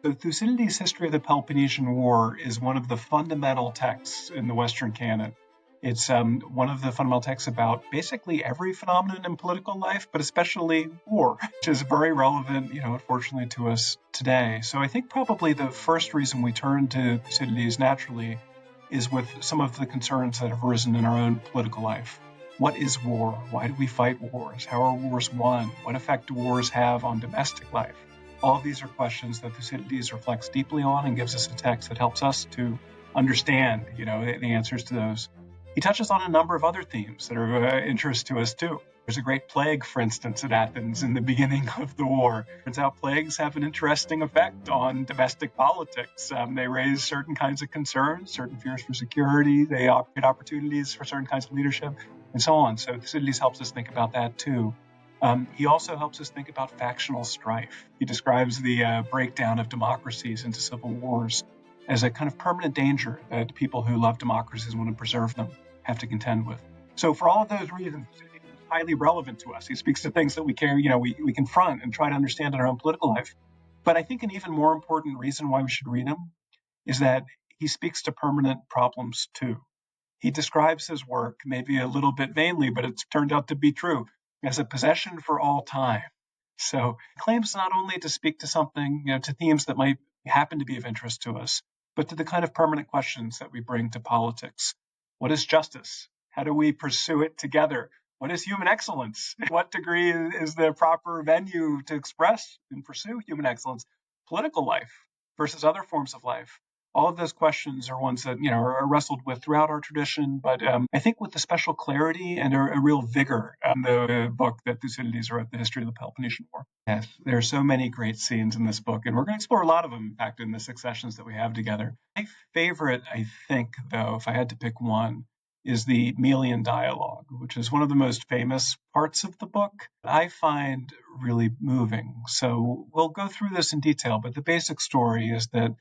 The Thucydides History of the Peloponnesian War is one of the fundamental texts in the Western canon. It's one of the fundamental texts about basically every phenomenon in political life, but especially war, which is very relevant, unfortunately, to us today. So I think probably the first reason we turn to Thucydides naturally is with some of the concerns that have arisen in our own political life. What is war? Why do we fight wars? How are wars won? What effect do wars have on domestic life? All of these are questions that Thucydides reflects deeply on and gives us a text that helps us to understand, the answers to those. He touches on a number of other themes that are of interest to us too. There's a great plague, for instance, at Athens in the beginning of the war. Turns out plagues have an interesting effect on domestic politics. They raise certain kinds of concerns, certain fears for security. They create opportunities for certain kinds of leadership, and so on. So Thucydides helps us think about that too. He also helps us think about factional strife. He describes the breakdown of democracies into civil wars as a kind of permanent danger that people who love democracies and want to preserve them have to contend with. So for all of those reasons, it's highly relevant to us. He speaks to things that we care, we confront and try to understand in our own political life. But I think an even more important reason why we should read him is that he speaks to permanent problems too. He describes his work, maybe a little bit vainly, but it's turned out to be true, as a possession for all time. So he claims not only to speak to something, to themes that might happen to be of interest to us, but to the kind of permanent questions that we bring to politics. What is justice? How do we pursue it together? What is human excellence? What degree is the proper venue to express and pursue human excellence? Political life versus other forms of life. All of those questions are ones that, are wrestled with throughout our tradition, but I think with a special clarity and a real vigor in the book that Thucydides wrote, The History of the Peloponnesian War. Yes, there are so many great scenes in this book, and we're going to explore a lot of them, in fact, in the successions that we have together. My favorite, I think, though, if I had to pick one, is the Melian dialogue, which is one of the most famous parts of the book. I find really moving. So we'll go through this in detail, but the basic story is that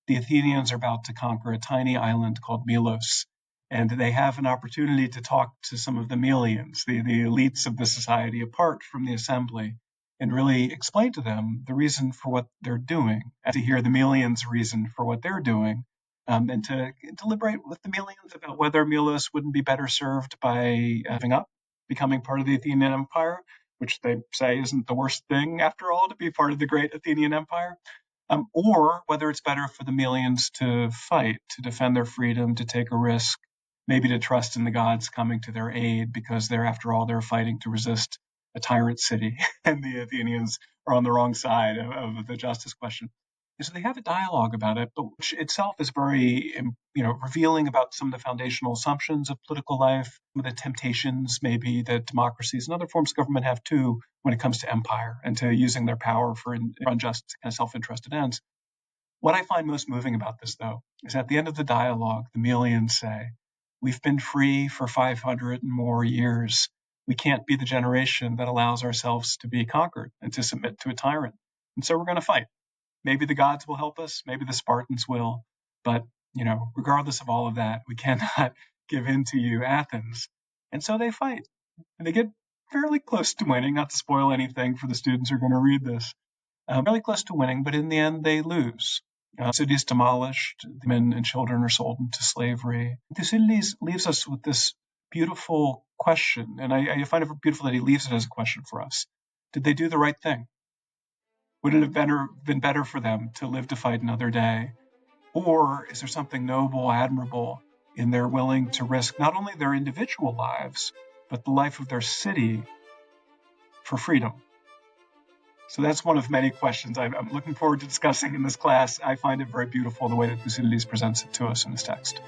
the Athenians are about to conquer a tiny island called Melos, and they have an opportunity to talk to some of the Melians, the elites of the society apart from the assembly, and really explain to them the reason for what they're doing, and to hear the Melians' reason for what they're doing, and to deliberate with the Melians about whether Melos wouldn't be better served by giving up, becoming part of the Athenian Empire, which they say isn't the worst thing, after all, to be part of the great Athenian Empire. Or whether it's better for the Melians to fight, to defend their freedom, to take a risk, maybe to trust in the gods coming to their aid, because after all, they're fighting to resist a tyrant city, and the Athenians are on the wrong side of the justice question. And so they have a dialogue about it, but which itself is very, revealing about some of the foundational assumptions of political life, some of the temptations maybe that democracies and other forms of government have too when it comes to empire and to using their power for unjust and self-interested ends. What I find most moving about this, though, is at the end of the dialogue, the Melians say, "We've been free for 500 and more years. We can't be the generation that allows ourselves to be conquered and to submit to a tyrant. And so we're going to fight. Maybe the gods will help us. Maybe the Spartans will. But, regardless of all of that, we cannot give in to you, Athens." And so they fight. And they get fairly close to winning, not to spoil anything for the students who are going to read this. Fairly close to winning, but in the end, they lose. The city is demolished. The men and children are sold into slavery. Thucydides leaves us with this beautiful question, and I find it beautiful that he leaves it as a question for us. Did they do the right thing? Would it have been better for them to live to fight another day? Or is there something noble, admirable in their willing to risk not only their individual lives, but the life of their city for freedom? So that's one of many questions I'm looking forward to discussing in this class. I find it very beautiful the way that Thucydides presents it to us in this text.